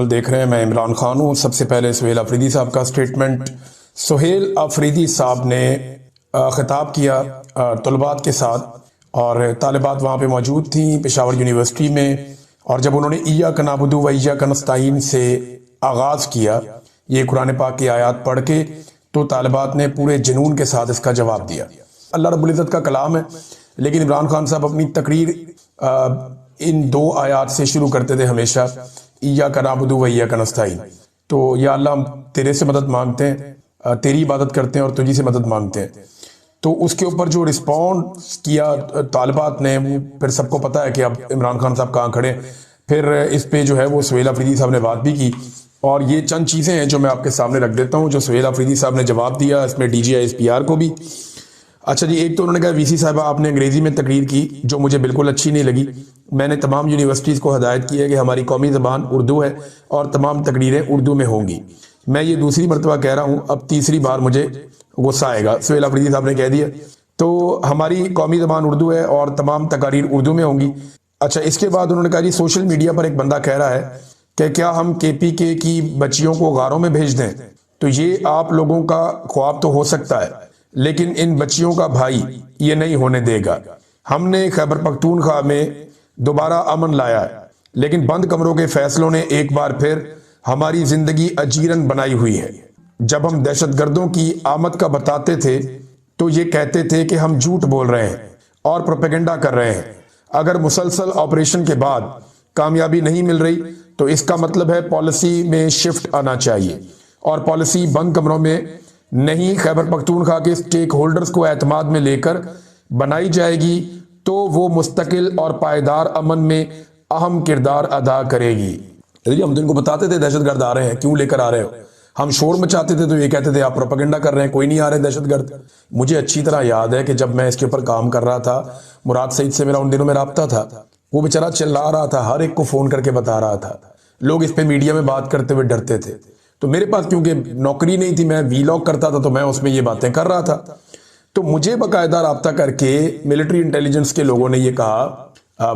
देख रहे हैं, मैं इमरान खान हूँ। सबसे पहले सुहेल अफरीदी साहब का स्टेटमेंट। सुहेल अफरीदी साहब ने खिताब किया तलबात के साथ, और तालिबात वहाँ पे मौजूद थी पेशावर यूनिवर्सिटी में, और जब उन्होंने इय्याका नअबुदु व इय्याका नस्तईन से आगाज़ किया ये कुरान पाक की आयत पढ़ के, तो तालिबात ने पूरे जुनून के साथ इसका जवाब दिया। अल्लाह रब्बुल इज़्ज़त का कलाम है, लेकिन इमरान खान साहब अपनी तकरीर इन दो आयात से शुरू करते थे हमेशा, इय्याका नअबुदु व इय्याका नस्तईन। तो या अल्लाह हम तेरे से मदद मांगते हैं, तेरी इबादत करते हैं और तुझी से मदद मांगते हैं। तो उसके ऊपर जो रिस्पॉन्स किया तालिबात ने, वो फिर सबको पता है कि अब इमरान खान साहब कहाँ खड़े। फिर इस पे जो है वो सुहेल अफरीदी साहब ने बात भी की, और ये चंद चीज़ें हैं जो मैं आपके सामने रख देता हूँ जो सुहेल अफरीदी साहब ने जवाब दिया, इसमें DGISPR को भी। अच्छा जी, एक तो उन्होंने कहा VC साहबा आपने अंग्रेज़ी में तकरीर की जो मुझे बिल्कुल अच्छी नहीं लगी। मैंने तमाम यूनिवर्सिटीज़ को हदायत की है कि हमारी कौमी ज़बान उर्दू है और तमाम तकरीरें उर्दू में होंगी। मैं ये दूसरी मरतबा कह रहा हूँ, अब तीसरी बार मुझे गुस्सा आएगा। सुहेल अफरीदी साहब ने कह दिया तो हमारी कौमी ज़बान उर्दू है और तमाम तकारीर उर्दू में होंगी। अच्छा, इसके बाद उन्होंने कहा जी सोशल मीडिया पर एक बंदा कह रहा है कि क्या हम KPK की बच्चियों को गारों में भेज दें। तो ये आप लोगों का ख्वाब तो हो सकता है, लेकिन इन बच्चियों का भाई ये नहीं होने देगा। हमने खैबर पख्तूनख्वा में दोबारा अमन लाया है, लेकिन बंद कमरों के फैसलों ने एक बार फिर हमारी जिंदगी अजीरन बनाई हुई है। जब हम दहशतगर्दों की आमद का बताते थे तो ये कहते थे कि हम झूठ बोल रहे हैं और प्रोपेगेंडा कर रहे हैं। अगर मुसलसल ऑपरेशन के बाद कामयाबी नहीं मिल रही तो इसका मतलब है पॉलिसी में शिफ्ट आना चाहिए, और पॉलिसी बंद कमरों में नहीं, खैबर पख्तूनख्वा के स्टेक होल्डर्स को एतमाद में लेकर बनाई जाएगी, तो वो मुस्तकिल और पायदार अमन में अहम किरदार अदा करेगी। हम तो इनको बताते थे दहशतगर्द आ रहे हैं, क्यों लेकर आ रहे हो। हम शोर मचाते थे तो ये कहते थे आप प्रोपेगेंडा कर रहे हैं, कोई नहीं आ रहे दहशतगर्द। मुझे अच्छी तरह याद है कि जब मैं इसके ऊपर काम कर रहा था, मुराद सईद से मेरा उन दिनों में राब्ता था। वो बेचारा चिल्ला रहा था, हर एक को फोन करके बता रहा था। लोग इस पे मीडिया में बात करते हुए डरते थे। तो मेरे पास क्योंकि नौकरी नहीं थी, मैं वीलॉग करता था, तो मैं उसमें ये बातें कर रहा था। तो मुझे बाकायदा राब्ता करके मिलिट्री इंटेलिजेंस के लोगों ने ये कहा,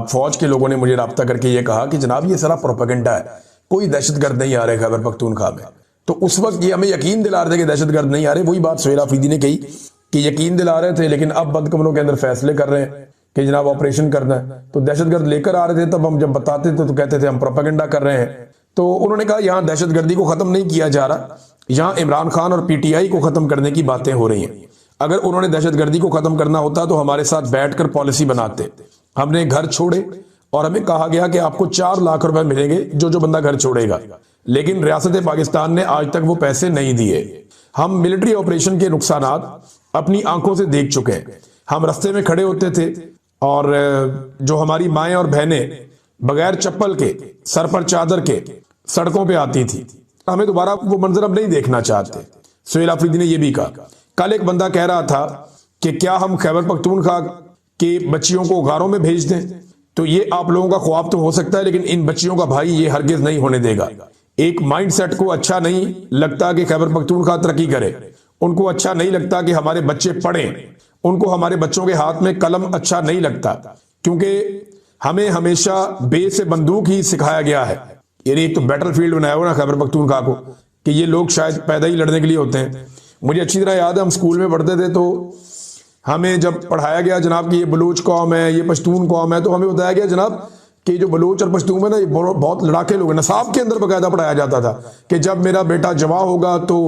फौज के लोगों ने मुझे राब्ता करके ये कहा कि जनाब ये सारा प्रोपेगेंडा है, कोई दहशतगर्द नहीं आ रहे खैबर पख्तूनख्वा में। तो उस वक्त ये हमें यकीन दिला रहे थे कि दहशतगर्द नहीं आ रहे। वही बात सुहेल अफरीदी ने कही कि यकीन दिला रहे थे, लेकिन अब बंद कमरों के अंदर फैसले कर रहे हैं कि जनाब ऑपरेशन करना है। तो दहशतगर्द लेकर आ रहे थे, तब हम जब बताते थे तो कहते थे हम प्रोपेगेंडा कर रहे हैं। तो उन्होंने कहा यहाँ दहशतगर्दी को खत्म नहीं किया जा रहा, यहाँ इमरान खान और PTI को खत्म करने की बातें हो रही हैं। अगर उन्होंने दहशतगर्दी को खत्म करना होता तो हमारे साथ बैठकर पॉलिसी बनाते। हमने घर छोड़े और हमें कहा गया कि आपको 4 लाख रुपए मिलेंगे जो बंदा घर छोड़ेगा, लेकिन रियासत पाकिस्तान ने आज तक वो पैसे नहीं दिए। हम मिलिट्री ऑपरेशन के नुकसानात अपनी आंखों से देख चुके हैं। हम रास्ते में खड़े होते थे और जो हमारी माएं और बहनें बगैर चप्पल के, सर पर चादर के सड़कों पे आती थी, हमें दोबारा वो मंजर अब नहीं देखना चाहते। सुहेल अफरीदी ने यह भी कहा। कल एक बंदा कह रहा था कि क्या हम खैबर पख्तूनख्वा के बच्चियों को गारों में भेज दें। तो ये आप लोगों का ख्वाब तो हो सकता है, लेकिन इन बच्चियों का भाई ये हरगिज नहीं होने देगा। एक माइंडसेट को अच्छा नहीं लगता कि खैबर पख्तूनख्वा तरक्की करे, उनको अच्छा नहीं लगता कि हमारे बच्चे पढ़ें, उनको हमारे बच्चों के हाथ में कलम अच्छा नहीं लगता, क्योंकि हमें हमेशा बे से बंदूक ही सिखाया गया है। यानी एक तो बैटलफील्ड बनाया हुआ ना खैबर पख्तूनख्वा को, कि ये लोग शायद पैदा ही लड़ने के लिए होते हैं। मुझे अच्छी तरह याद है, हम स्कूल में पढ़ते थे तो हमें जब पढ़ाया गया जनाब कि ये बलूच कौम है, ये पश्तून कौम है, तो हमें बताया गया जनाब कि जो बलूच और पश्तून है ना, ये बहुत लड़ाके लोग हैं। नसाब के अंदर बाकायदा पढ़ाया जाता था कि जब मेरा बेटा जवां होगा तो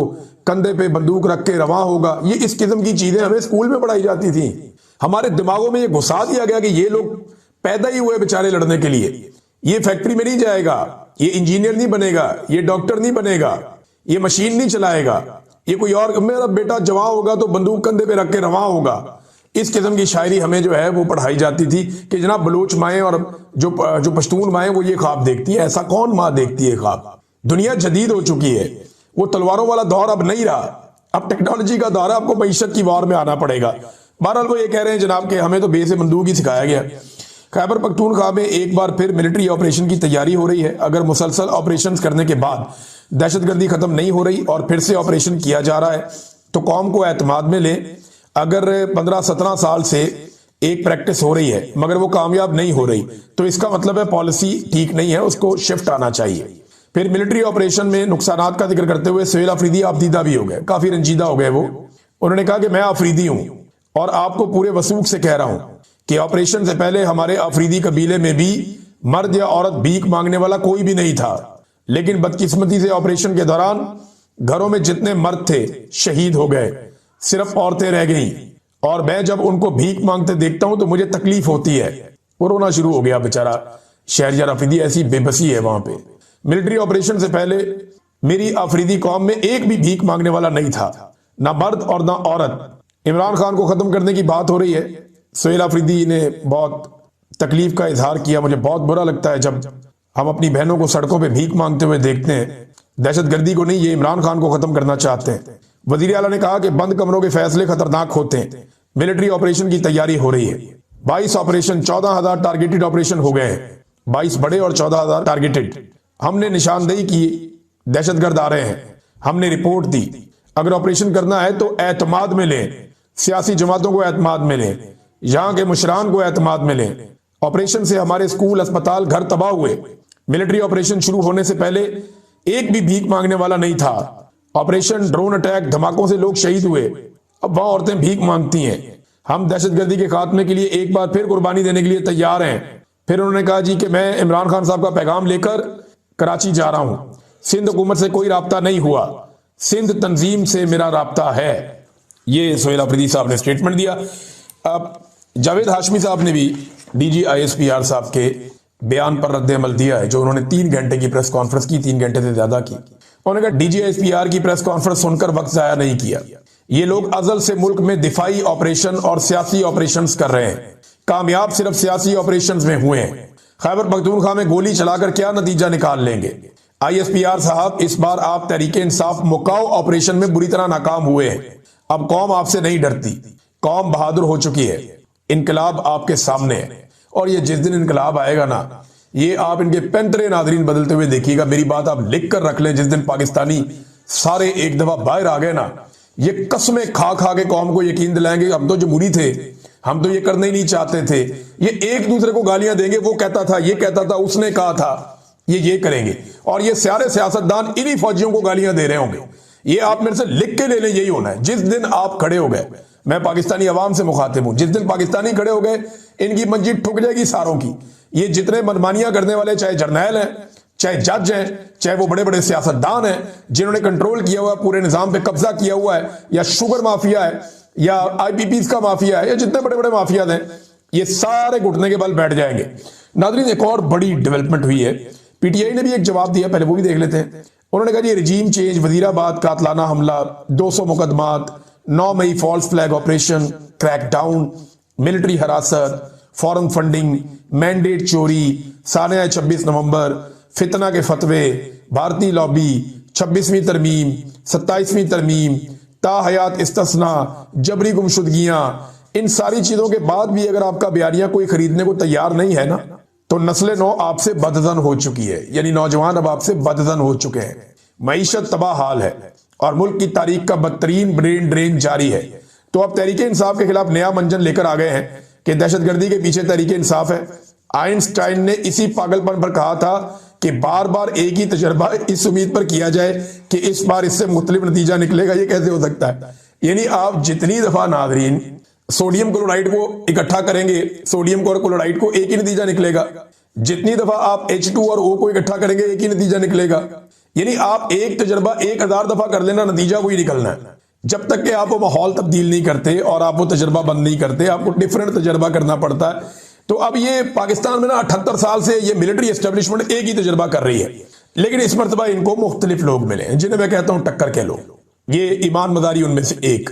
कंधे पे बंदूक रख के रवां होगा। ये इस किस्म की चीजें हमें स्कूल में पढ़ाई जाती थी। हमारे दिमागों में ये घुसा दिया गया कि ये लोग पैदा ही हुए बेचारे लड़ने के लिए। ये फैक्ट्री में नहीं जाएगा, ये इंजीनियर नहीं बनेगा, ये डॉक्टर नहीं बनेगा, ये मशीन नहीं चलाएगा, ये कोई और, मेरा बेटा जवां होगा तो बंदूक कंधे पे रख के रवां होगा। इस किस्म की शायरी हमें जो है वो पढ़ाई जाती थी कि जनाब बलूच माएँ और जो पश्तून माएँ वो ये ख्वाब देखती है। ऐसा कौन माँ देखती है ख्वाब। दुनिया जदीद हो चुकी है, वो तलवारों वाला दौर अब नहीं रहा, अब टेक्नोलॉजी का दौर है, आपको मईशत की वार में आना पड़ेगा। बहरहाल वो ये कह रहे हैं जनाब कि हमें तो बे से बंदूक ही सिखाया गया। खैबर पख्तूनख्वा में एक बार फिर मिलिट्री ऑपरेशन की तैयारी हो रही है। अगर मुसलसल ऑपरेशन करने के बाद दहशतगर्दी खत्म नहीं हो रही और फिर से ऑपरेशन किया जा रहा है तो कौम को एतमाद में लें। अगर 15-17 साल से एक प्रैक्टिस हो रही है मगर वो कामयाब नहीं हो रही तो इसका मतलब है पॉलिसी ठीक नहीं है, उसको शिफ्ट आना चाहिए। फिर मिलिट्री ऑपरेशन में नुकसानात का जिक्र करते हुए सोहेल अफरीदी आपदीदा भी हो गए, काफी रंजीदा हो गए वो। उन्होंने कहा कि मैं अफरीदी हूं और आपको पूरे वसूख से कह रहा हूं कि ऑपरेशन से पहले हमारे अफरीदी कबीले में भी मर्द या औरत भीख मांगने वाला कोई भी नहीं था, लेकिन बदकिस्मती से ऑपरेशन के दौरान घरों में जितने मर्द थे शहीद हो गए, सिर्फ औरतें रह गईं। और मैं जब उनको भीख मांगते देखता हूं तो मुझे तकलीफ होती है। वो रोना शुरू हो गया बेचारा शहरयार अफरीदी, ऐसी बेबसी है वहां पे। मिलिट्री ऑपरेशन से पहले मेरी अफरीदी कौम में एक भी भीख मांगने वाला नहीं था, ना मर्द और ना औरत। इमरान खान को खत्म करने की बात हो रही है। सोहेल अफरीदी ने बहुत तकलीफ का इजहार किया। मुझे बहुत बुरा लगता है जब हम अपनी बहनों को सड़कों पे भीख मांगते हुए देखते हैं। दहशतगर्दी को नहीं, ये इमरान खान को खत्म करना चाहते हैं। वजीर आला ने कहा कि बंद कमरों के फैसले खतरनाक होते हैं। मिलिट्री ऑपरेशन की तैयारी हो रही है। 22 ऑपरेशन, 14,000 टारगेटेड ऑपरेशन हो गए हैं। 22 बड़े और 14,000 टारगेटेड। हमने निशानदेही की, दहशतगर्द आ रहे हैं, हमने रिपोर्ट दी। अगर ऑपरेशन करना है तो एतमाद में लें, सियासी जमातों को एतमाद में लें, यहां के मुशरान को एतमाद में लें। ऑपरेशन से हमारे स्कूल, अस्पताल, घर तबाह हुए। मिलिट्री ऑपरेशन शुरू होने से पहले एक भी भीख मांगने वाला नहीं था। ऑपरेशन ड्रोन अटैक, धमाकों से लोग शहीद हुए। अब वहां औरतें भीख मांगती हैं। हम दहशतगर्दी के खात्मे के लिए एक बार फिर कुर्बानी देने के लिए तैयार हैं। फिर उन्होंने कहा जी कि मैं इमरान खान साहब का पैगाम लेकर कराची जा रहा हूं। सिंध हुकूमत से कोई राब्ता नहीं हुआ, सिंध तंजीम से मेरा राब्ता है। ये सोहेल अफरीदी साहब ने स्टेटमेंट दिया। अब जावेद हाशमी साहब ने भी डीजी ISPR साहब के बयान पर रद्द अमल दिया है, जो उन्होंने 3 घंटे की प्रेस कॉन्फ्रेंस की, 3 घंटे से ज्यादा की। उन्होंने कहा डीजी ISPR की प्रेस कॉन्फ्रेंस सुनकर वक्त जाया नहीं किया। ये लोग अजल से मुल्क में दिफाई ऑपरेशन और सियासी ऑपरेशंस कर रहे हैं। कामयाब सिर्फ सियासी ऑपरेशंस में हुए हैं। खैबर पख्तूनख्वा में गोली चलाकर क्या नतीजा निकाल लेंगे? ISPR साहब, इस बार आप तहरीके इंसाफ मुकाओ ऑपरेशन में बुरी तरह नाकाम हुए हैं। अब कौम आपसे नहीं डरती, कौम बहादुर हो चुकी है। इनकलाब आपके सामने है और ये जिस दिन इनकलाब आएगा ना, ये आप इनके पैंतरे नादरीन बदलते हुए देखिएगा। मेरी बात आप लिख कर रख लें। जिस दिन पाकिस्तानी सारे एक दफा बाहर आ गए ना, ये कसमें खा खा के कौम को यकीन दिलाएंगे हम तो जमहूरी थे, हम तो ये करना ही नहीं चाहते थे। ये एक दूसरे को गालियां देंगे, वो कहता था, ये कहता था, उसने कहा था, ये करेंगे। और ये सारे सियासतदान इन्हीं फौजियों को गालियां दे रहे होंगे। ये आप मेरे से लिख के ले लें, यही होना है। जिस दिन आप खड़े हो गए, मैं पाकिस्तानी अवाम से मुखातिब हूं, जिस दिन पाकिस्तानी खड़े हो गए, इनकी मंजी ठुक जाएगी सारों की। ये जितने मनमानियां करने वाले, चाहे जर्नैल हैं, चाहे जज हैं, चाहे वो बड़े बड़े सियासतदान हैं जिन्होंने कंट्रोल किया हुआ है, पूरे निजाम पे कब्जा किया हुआ है, या शुगर माफिया है, या IPPs का माफिया है, या जितने बड़े बड़े माफिया हैं, ये सारे घुटने के बल बैठ जाएंगे। नाज़रीन, एक और बड़ी डेवलपमेंट हुई है। PTI ने भी एक जवाब दिया, पहले वो भी देख लेते हैं। उन्होंने कहा ये रिजीम चेंज, वजीराबाद कातलाना हमला, 200 मुकदमात, 9 मई false flag operation, crackdown, military हरासत, फॉरेन फंडिंग, मैंडेट चोरी, सानिया 26 नवंबर, फितना के फतवे, भारतीय लॉबी, 26वीं तरमीम, 27वीं तरमीम, ताहयात इस्तिस्ना, जबरी गुमशुदगियां, इन सारी चीजों के बाद भी अगर आपका बयानिया कोई खरीदने को तैयार नहीं है ना, तो नस्ल नौ आपसे बदजन हो चुकी है। यानी नौजवान अब आपसे बदजन हो चुके हैं। मईशत तबाह हाल है और मुल्क की तारीख का बदतरीन ब्रेन ड्रेन जारी है। तो अब तहरीके इंसाफ के खिलाफ नया मंजन लेकर आ गए हैं कि दहशतगर्दी के पीछे तहरीके इंसाफ है। आइंस्टाइन ने इसी पागलपन पर कहा था कि बार बार एक ही तजर्बा इस उम्मीद पर किया जाए कि इस बार इससे मुख्तलिफ नतीजा निकलेगा, ये कैसे हो सकता है? यानी आप जितनी दफा नादरीन सोडियम क्लोराइड को इकट्ठा करेंगे, सोडियम और क्लोराइड को, एक ही नतीजा निकलेगा। जितनी दफा आप H2 और O को इकट्ठा करेंगे, एक ही नतीजा निकलेगा। यानी आप एक तजर्बा 1000 दफा कर लेना, नतीजा वही निकलना है। जब तक कि आप वो माहौल तब्दील नहीं करते और आप वो तजर्बा बंद नहीं करते, आपको डिफरेंट तजर्बा करना पड़ता है। तो अब ये पाकिस्तान में ना 78 साल से ये मिलिट्री एस्टेब्लिशमेंट एक ही तजर्बा कर रही है, लेकिन इस मरतबा इनको मुख्तलिफ लोग मिले हैं जिन्हें मैं कहता हूं टक्कर के लोग। ये ईमान मदारी उनमें से एक।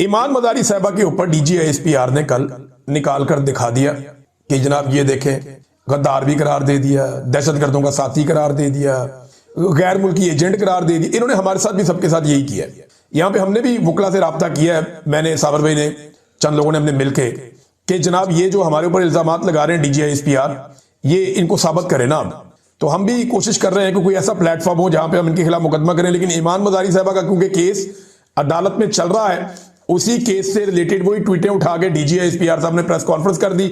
ईमान मदारी साहबा के ऊपर DG ISPR ने कल निकाल कर दिखा दिया कि जनाब ये देखें, गद्दार भी करार दे दिया, दहशतगर्दों का साथी करार दे दिया, गैर मुल्की एजेंट करार दे दिया। इन्होंने हमारे साथ भी सबके साथ यही किया है। यहां पे हमने भी वकला से राब्ता किया है, मैंने, साबर भाई ने, चंद लोगों ने हमने मिलके, कि जनाब ये जो हमारे ऊपर इल्जामात लगा रहे हैं DG ISPR, ये इनको साबित करें ना। तो हम भी कोशिश कर रहे हैं कि कोई ऐसा प्लेटफॉर्म हो जहां पे हम इनके खिलाफ मुकदमा करें। लेकिन ईमान मदारी साहबा का क्योंकि केस अदालत में चल रहा है, उसी केस से रिलेटेड वही ट्वीटें उठा के DG ISPR साहब ने प्रेस कॉन्फ्रेंस कर दी,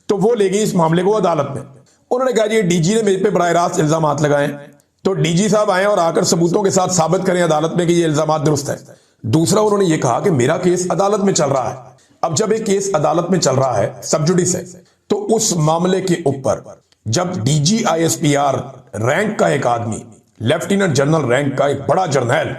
तो वो ले गई इस मामले को अदालत में। उन्होंने कहा जी DG ने मेरे पे बराह रास्त इल्जामात लगाए, तो डीजी साहब आए और आकर सबूतों के साथ साबित करें अदालत में कि ये इल्जाम दुरुस्त है। दूसरा, उन्होंने ये कहा कि मेरा केस अदालत में चल रहा है। अब जब एक केस अदालत में चल रहा है, सब जुडिस है, तो उस मामले के ऊपर जब डीजी आईएसपीआर रैंक का एक आदमी, लेफ्टिनेंट जनरल रैंक का एक बड़ा जर्नैल,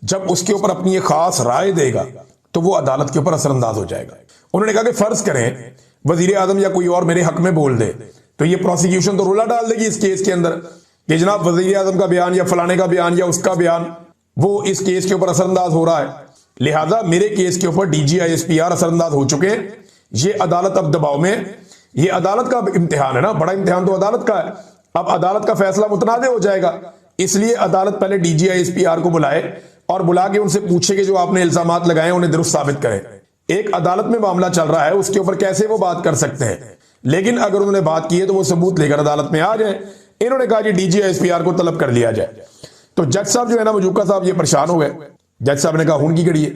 जब उसके ऊपर अपनी एक खास राय देगा तो वो अदालत के ऊपर असरअंदाज हो जाएगा। उन्होंने कहा कि फर्ज करें वजीर आजम या कोई और मेरे हक में बोल दे, तो ये प्रोसिक्यूशन तो रोला डाल देगी इस केस के अंदर कि जनाब वजीर आजम का बयान या फलाने का बयान या उसका बयान वो इस केस के ऊपर असरअंदाज हो रहा है। लिहाजा मेरे केस के ऊपर डीजी आईएसपीआर असरअंदाज हो चुके हैं। ये अदालत अब दबाव में, ये अदालत का इम्तिहान है ना, बड़ा इम्तिहान तो अदालत का है। अब अदालत का फैसला मुतनाज़ हो जाएगा, इसलिए अदालत पहले डीजी आईएसपीआर को बुलाए और बुला के उनसे पूछे कि जो आपने इल्जामात लगाए उन्हें दुरुस्त साबित करें। एक अदालत में मामला चल रहा है, उसके ऊपर कैसे वो बात कर सकते हैं? लेकिन अगर उन्होंने बात की है तो वो सबूत लेकर अदालत में आ जाए। इन्होंने कहा कि डीजी आईएसपीआर को तलब कर लिया जाए। तो जज साहब जो है ना, मजूका साहब, ये परेशान हो गए। जज साहब ने कहा हुन की कड़ी है,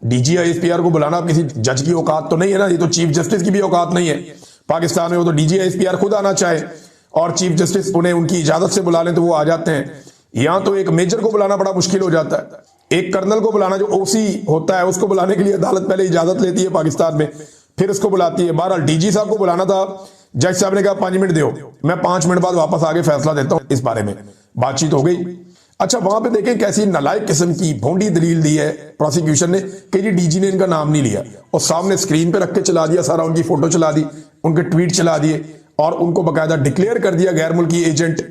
डीजी आईएसपीआर को बुलाना किसी जज की औकात तो नहीं है ना, ये तो चीफ जस्टिस की भी औकात नहीं है पाकिस्तान में। वो तो डीजी आईएसपीआर खुद आना चाहे और चीफ जस्टिस उन्हें उनकी इजाजत से बुला लें तो वो आ जाते हैं। यहां तो एक मेजर को बुलाना बड़ा मुश्किल हो जाता है, एक कर्नल को बुलाना, जो ओसी होता है उसको बुलाने के लिए अदालत पहले इजाजत लेती है पाकिस्तान में, फिर उसको बुलाती है। बहरहाल डीजी साहब को बुलाना था। जज साहब ने कहा 5 मिनट दो, मैं 5 मिनट बाद वापस आके फैसला देता हूं। इस बारे में बातचीत हो गई। अच्छा, वहां पे देखें कैसी नालायक किस्म की भोंडी दलील दी है प्रोसिक्यूशन ने कि जी डीजी ने इनका नाम नहीं लिया, और सामने स्क्रीन पे रख के चला दिया सारा, उनकी फोटो चला दी, उनके ट्वीट चला दिए और उनको बाकायदा डिक्लेयर कर दिया गैर मुल्की एजेंट।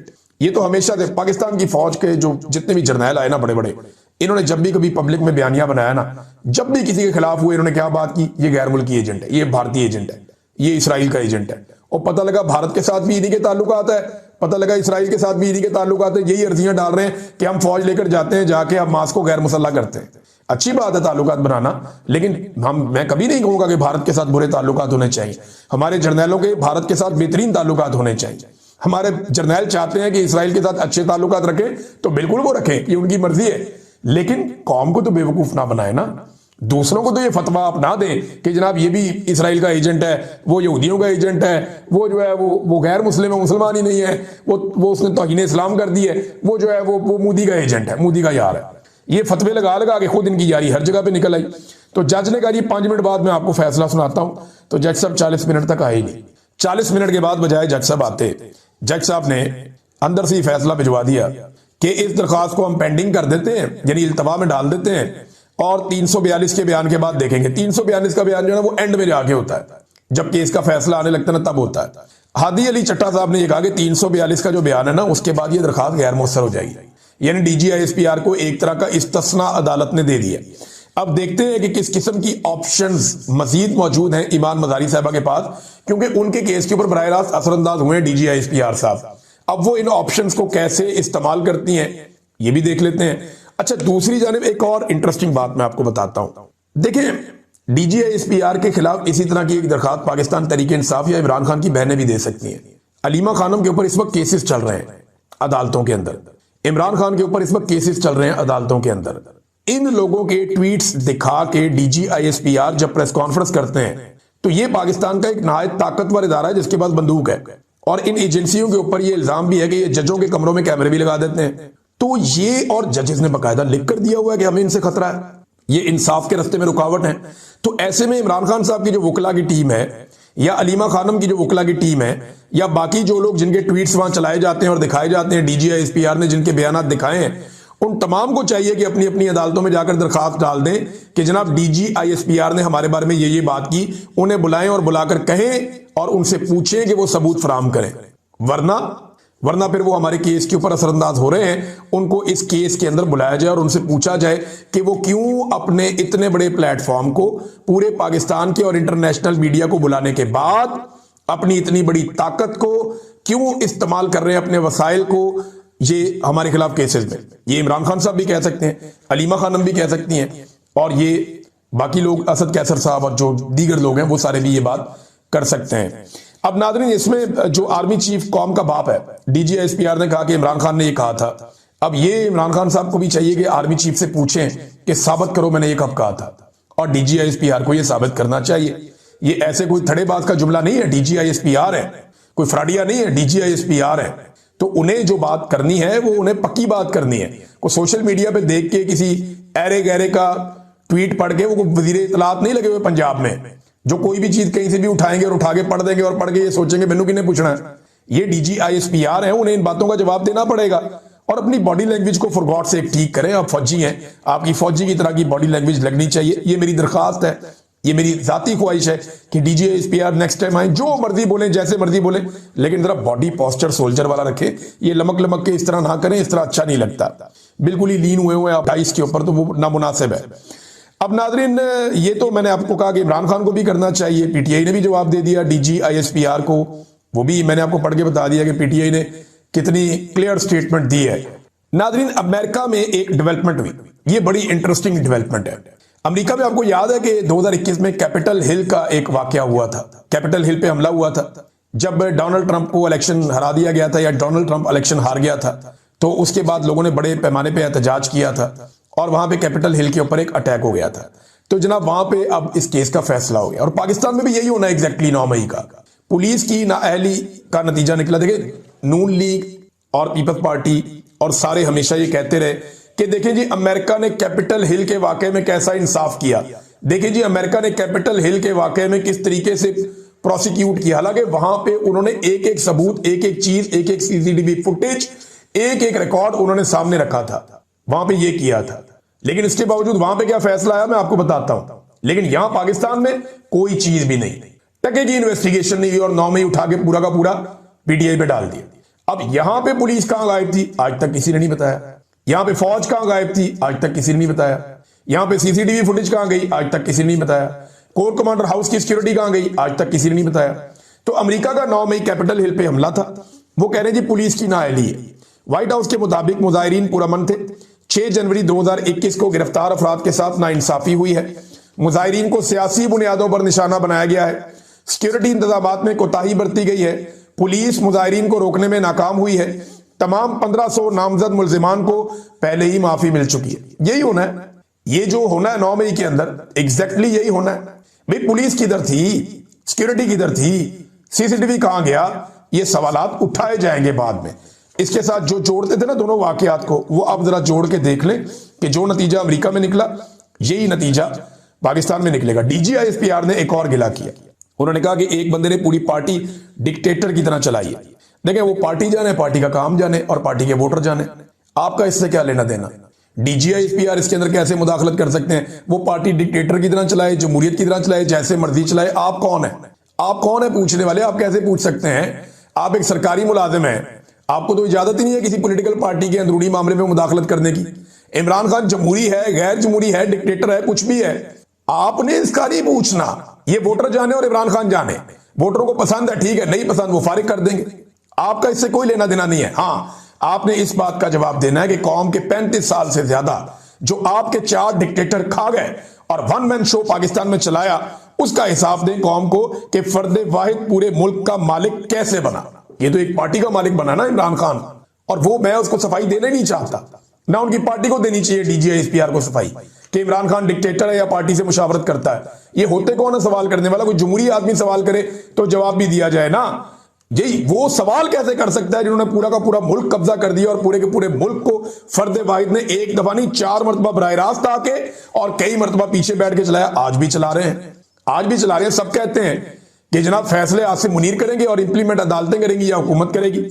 ये तो हमेशा से पाकिस्तान की फौज के जो जितने भी जर्नैल आए ना बड़े बड़े, इन्होंने जब भी कभी पब्लिक में बयानिया बनाया ना, जब भी किसी के खिलाफ हुए, इन्होंने क्या बात की? ये गैर मुल्की एजेंट है, ये भारतीय एजेंट है, ये इसराइल का एजेंट है। और पता लगा भारत के साथ भी इन्हीं के ताल्लुकात है, पता लगा इसराइल के साथ भी इन्हीं के ताल्लुकात है। यही अर्जियां डाल रहे हैं कि हम फौज लेकर जाते हैं, जाके हम मास को गैर मुसल्ला करते हैं। अच्छी बात है ताल्लुकात बनाना, लेकिन मैं कभी नहीं कहूंगा कि भारत के साथ बुरे ताल्लुकात होने चाहिए। हमारे जर्नैलों के भारत के साथ बेहतरीन ताल्लुकात होने चाहिए। हमारे जर्नैल चाहते हैं कि इसराइल के साथ अच्छे ताल्लुकात रखें तो बिल्कुल वो रखें, ये उनकी मर्जी है, लेकिन कौम को तो बेवकूफ ना बनाए ना। दूसरों को तो ये फतवा आप ना दें कि जनाब ये भी इसराइल का एजेंट है, वो यहूदियों का एजेंट है, वो जो है वो गैर मुस्लिम है, मुसलमान ही नहीं है, वो उसने तौहीन इस्लाम कर दी है, वो जो है वो मोदी का एजेंट है, मोदी का यार है। ये फतवे लगा लगा के खुद इनकी यारी हर जगह पे निकल आई। तो जज ने कहा 5 मिनट बाद मैं आपको फैसला सुनाता हूं। तो जज साहब 40 मिनट तक आए ही नहीं। 40 मिनट के बाद बजाय जज साहब आते, जज साहब ने अंदर से ही फैसला भिजवा दिया कि इस दरखास्त को हम पेंडिंग कर देते हैं, यानी इल्तवा में डाल देते हैं, और 342 के बयान के बाद देखेंगे। 342 का बयान जो है वो एंड में जाके होता है, जब केस का फैसला आने लगता है ना, तब होता है। हादी अली चट्टा साहब ने यह कहा कि 342 का जो बयान है ना, उसके बाद ये दरखास्त गैर मुअस्सर हो जाएगी, यानी डीजी आईएसपीआर को एक तरह का इस्तिस्ना अदालत ने दे दिया। अब देखते हैं कि किस किस्म की ऑप्शंस मजीद मौजूद हैं ईमान मजारी साहबा के पास, क्योंकि उनके केस के ऊपर बराह रास्त असरअंदाज हुए डीजी आईएसपीआर साहब। अब वो इन ऑप्शंस को कैसे इस्तेमाल करती हैं ये भी देख लेते हैं। अच्छा, दूसरी जानिब एक और इंटरेस्टिंग बात मैं आपको बताता हूं। देखिए, डीजी आईएसपीआर के खिलाफ इसी तरह की एक दरखास्त पाकिस्तान तहरीक इंसाफ या इमरान खान की बहनें भी दे सकती हैं। अलीमा खानम के ऊपर इस वक्त केसेस चल रहे हैं अदालतों के अंदर, इमरान खान के ऊपर इस वक्त केसेस चल रहे हैं अदालतों के अंदर। इन लोगों के ट्वीट्स दिखा के डीजी आईएसपीआर जब प्रेस कॉन्फ्रेंस करते हैं तो ये पाकिस्तान का एक नहायत ताकतवर इदारा है जिसके पास बंदूक है, और इन एजेंसियों के ऊपर ये इल्जाम भी है कि ये जजों के कमरों में कैमरे भी लगा देते हैं। तो ये, और जजेस ने बाकायदा लिख कर दिया हुआ है कि हमें इनसे खतरा है, ये इंसाफ के रास्ते में रुकावट है। तो ऐसे में इमरान खान साहब की जो वकला की टीम है, या अलीमा खानम की जो वकला की टीम है, या बाकी जो लोग जिनके ट्वीट्स वहां चलाए जाते हैं और दिखाए जाते हैं, डीजी आईएसपीआर ने जिनके बयान दिखाए हैं, उन तमाम को चाहिए कि अपनी अपनी अदालतों में जाकर दरखास्त डाल दें कि जनाब डीजी आईएसपीआर ने हमारे बारे में ये बात की। उन्हें बुलाएं और बुलाकर कहें और उनसे पूछें कि वो सबूत फराहम करें, वरना फिर वो हमारे केस के ऊपर असरअंदाज हो रहे हैं। उनको इस केस के अंदर बुलाया जाए और उनसे पूछा जाए कि वो क्यों अपने इतने बड़े प्लेटफॉर्म को, पूरे पाकिस्तान के और इंटरनेशनल मीडिया को बुलाने के बाद, अपनी इतनी बड़ी ताकत को क्यों इस्तेमाल कर रहे हैं, अपने वसाइल को, ये हमारे खिलाफ केसेस में। ये इमरान खान साहब भी कह सकते हैं, अलीमा खानम भी कह सकती हैं, और ये बाकी लोग, असद कैसर साहब और जो दीगर लोग हैं, वो सारे भी ये बात कर सकते हैं। अब नाज़रीन, इसमें जो आर्मी चीफ कौम का बाप है, डीजी आईएसपीआर ने कहा कि इमरान खान ने ये कहा था। अब ये इमरान खान साहब को भी चाहिए कि आर्मी चीफ से पूछें कि साबित करो मैंने ये कब कहा था, और डीजी आईएसपीआर को ये साबित करना चाहिए। ये ऐसे कोई थड़ेबाज का जुमला नहीं है, डीजी आईएसपीआर है, कोई फ्राडिया नहीं है, डीजी आईएसपीआर है। तो उन्हें जो बात करनी है वो उन्हें पक्की बात करनी है। को सोशल मीडिया पे देख के किसी ऐरे गहरे का ट्वीट पढ़ के वो वजीर इत्तलात नहीं लगे हुए पंजाब में, जो कोई भी चीज कहीं से भी उठाएंगे और उठा के पढ़ देंगे और पढ़ के ये सोचेंगे मैनू किन्हें पूछना है। ये DGISPR है, उन्हें इन बातों का जवाब देना पड़ेगा और अपनी बॉडी लैंग्वेज को फॉर गॉड सेक ठीक करें। आप फौजी हैं, आपकी फौजी की तरह की बॉडी लैंग्वेज लगनी चाहिए। ये मेरी दरखास्त है, ये मेरी जाती ख्वाहिश है कि DGISPR नेक्स्ट टाइम आए, जो मर्जी बोले, जैसे मर्जी बोले, लेकिन जरा बॉडी पोस्चर सोल्जर वाला रखे। ये लमक लमक के इस तरह ना करें, इस तरह अच्छा नहीं लगता। बिल्कुल ही लीन हुए आप 28 के ऊपर, तो वो नामुनासिब है। अब नाजरीन, ये तो मैंने आपको कहा कि इमरान खान को भी करना चाहिए। PTI ने भी जवाब दे दिया DGISPR को, वो भी मैंने आपको पढ़ के बता दिया कि PTI ने कितनी क्लियर स्टेटमेंट दी है। नाजरीन, अमेरिका में एक डेवलपमेंट हुई, ये बड़ी इंटरेस्टिंग डेवलपमेंट है। अमेरिका में आपको याद है कि 2021 में कैपिटल हिल का एक वाकया हुआ था। कैपिटल हिल पे हमला हुआ था जब डोनाल्ड ट्रंप को इलेक्शन हरा दिया गया था, या डोनाल्ड ट्रंप इलेक्शन हार गया था। तो उसके बाद लोगों ने बड़े पैमाने पे एहतजाज किया था और वहां पे कैपिटल हिल के ऊपर एक अटैक हो गया था। तो जनाब वहां पे अब इस केस का फैसला हो गया और पाकिस्तान में भी यही होना है एग्जैक्टली 9 मई का। पुलिस की नाअहली का नतीजा निकला। देखिए, नून लीग और पीपल्स पार्टी और सारे हमेशा ये कहते रहे कि देखें जी अमेरिका ने कैपिटल हिल के वाकये में कैसा इंसाफ किया, देखें जी अमेरिका ने कैपिटल हिल के वाकये में किस तरीके से प्रोसिक्यूट किया। हालांकि वहां पे उन्होंने एक एक सबूत, एक एक चीज, एक एक CCTV फुटेज, एक एक रिकॉर्ड उन्होंने सामने रखा था, वहां पे ये किया था। लेकिन इसके बावजूद वहां पे क्या फैसला आया मैं आपको बताता हूं। लेकिन यहां पाकिस्तान में कोई चीज भी नहीं, टके की इन्वेस्टिगेशन नहीं हुई और 9 मई उठा के पूरा का पूरा PTI पे डाल दिया। अब यहां पे पुलिस कहां गायब थी, आज तक किसी ने नहीं बताया। यहां पे फौज कहां गायब थी, आज तक किसी ने नहीं बताया। यहां पे CCTV फुटेज कहां गई, आज तक किसी ने नहीं बताया। कोर कमांडर हाउस की सिक्योरिटी कहां गई, आज तक किसी ने नहीं बताया। तो अमेरिका का 9 मई कैपिटल हिल पे हमला था, वो कह रहे हैं जी पुलिस की नाअहली है। व्हाइट हाउस के मुताबिक मुजाहिरीन पुरअमन थे। 6 जनवरी 2021 को गिरफ्तार अफराद के साथ नाइंसाफी हुई है। मुजाहिरीन को सियासी बुनियादों पर निशाना बनाया गया है। सिक्योरिटी इंतजामात में कोताही बरती गई है। पुलिस मुजाहिरीन को रोकने में नाकाम हुई है। तमाम 1500 नामजद मुल्जिमान को पहले ही माफी मिल चुकी है। यही होना है, ये जो होना है 9 मई के अंदर, एग्जैक्टली यही होना है। भाई पुलिस किधर थी, सिक्योरिटी किधर थी, CCTV कहां गया, ये सवालात उठाए जाएंगे बाद में। इसके साथ जो जोड़ते थे ना दोनों वाकयात को, वो अब जरा जोड़ के देख लें कि जो नतीजा अमेरिका में निकला यही नतीजा पाकिस्तान में निकलेगा। DGISPR ने एक और गिला किया। उन्होंने कहा कि एक बंदे ने पूरी पार्टी डिक्टेटर की तरह चलाई है। देखें, वो पार्टी जाने, पार्टी का काम जाने और पार्टी के वोटर जाने, आपका इससे क्या लेना देना। DGISPR इसके अंदर कैसे मुदाखलत कर सकते हैं। वो पार्टी डिक्टेटर की तरह चलाए, जमहूरियत की तरह चलाए, जैसे मर्जी चलाए। आप कौन है, आप कौन है पूछने वाले। आप कैसे पूछ सकते हैं, आप एक सरकारी मुलाजिम हैं, आपको तो इजाजत ही नहीं है किसी पॉलिटिकल पार्टी के अंदरूनी मामले में मुदाखलत करने की। इमरान खान जमहूरी है, गैर जमहूरी है, डिक्टेटर है, कुछ भी है, आपने इसका नहीं पूछना। ये वोटर जाने और इमरान खान जाने। वोटरों को पसंद है, ठीक है, नहीं पसंद वो फारिग कर देंगे, आपका इससे कोई लेना देना नहीं है। हाँ, आपने इस बात का जवाब देना है कि कौम के 35 साल से ज्यादा जो आपके 4 डिक्टेटर खा गए और वन मैन शो पाकिस्तान में चलाया, उसका हिसाब दें कौम को कि फर्द वाहिद पूरे मुल्क का मालिक कैसे बना। ये तो एक पार्टी का मालिक बना ना इमरान खान, और वो मैं उसको सफाई देने नहीं चाहता, ना उनकी पार्टी को देनी चाहिए DGISPR को सफाई कि इमरान खान डिक्टेटर है या पार्टी से मुशावरत करता है। ये होते कौन है सवाल करने वाला, कोई जमहूरी आदमी सवाल करे तो जवाब भी दिया जाए ना। जी, वो सवाल कैसे कर सकता है जिन्होंने पूरा का पूरा मुल्क कब्जा कर दिया और पूरे के पूरे मुल्क को फर्द वाहिद ने एक दफा नहीं 4 मरतबा बराह रास्त आके और कई मरतबा पीछे बैठ के चलाया। आज भी चला रहे हैं, आज भी चला रहे हैं। सब कहते हैं कि जनाब फैसले आसिफ मुनीर करेंगे और इंप्लीमेंट अदालतें करेंगी या हुकूमत करेगी।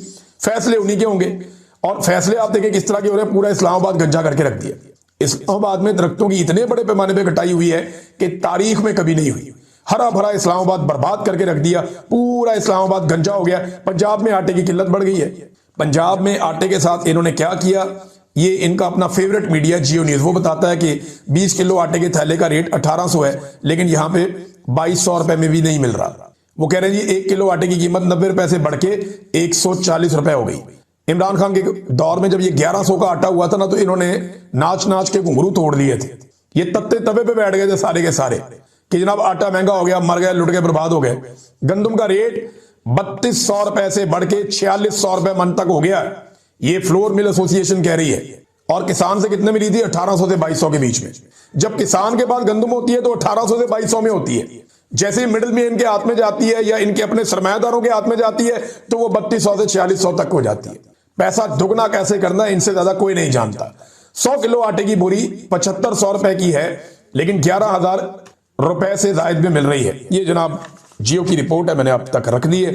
फैसले उन्हीं के होंगे और फैसले आप देखें किस तरह के हो रहे हैं। पूरा इस्लामाबाद गंजा करके रख दिया। इस्लामाबाद में दरख्तों की इतने बड़े पैमाने पर कटाई हुई है कि तारीख में कभी नहीं हुई। हरा भरा इस्लामाबाद बर्बाद करके रख दिया, पूरा इस्लामाबाद गंजा हो गया। पंजाब में आटे की किल्लत बढ़ गई है। पंजाब में आटे के साथ इन्होंने क्या किया, ये इनका अपना फेवरेट मीडिया जियो न्यूज वो बताता है कि 20 किलो आटे के थैले का रेट 1800 है, लेकिन यहां पे 2200 रुपए में भी नहीं मिल रहा। वो कह रहे हैं जी 1 किलो आटे की कीमत 90 रुपए से बढ़ के 140 रुपए हो गई। इमरान खान के दौर में जब ये 1100 का आटा हुआ था ना, तो इन्होंने नाच नाच के घुंघरू तोड़ लिए थे। ये तत्ते तवे पे बैठ गए थे सारे के सारे कि जनाब आटा महंगा हो गया, मर गए, लुट गए, बर्बाद हो गए। गंदम का रेट 3200 रुपए से बढ़ के 4600 रुपए मन तक हो गया। ये फ्लोर मिल एसोसिएशन कह रही है। और किसान से कितने में ली थी? 1800 से 2200 के बीच में। जब किसान के पास गंदम होती है तो 1800 से 2200 में होती है। जैसे मिडिल में इनके हाथ में जाती है या इनके अपने सरमायादारों के हाथ में जाती है तो वो 3200 से 4600 तक हो जाती है। पैसा दुगना कैसे करना है इनसे ज्यादा कोई नहीं जानता। 100 किलो आटे की बोरी 7500 रुपए की है, लेकिन 11,000 रुपए से जायद में मिल रही है। ये जनाब जियो की रिपोर्ट है, मैंने अब तक रख दी है।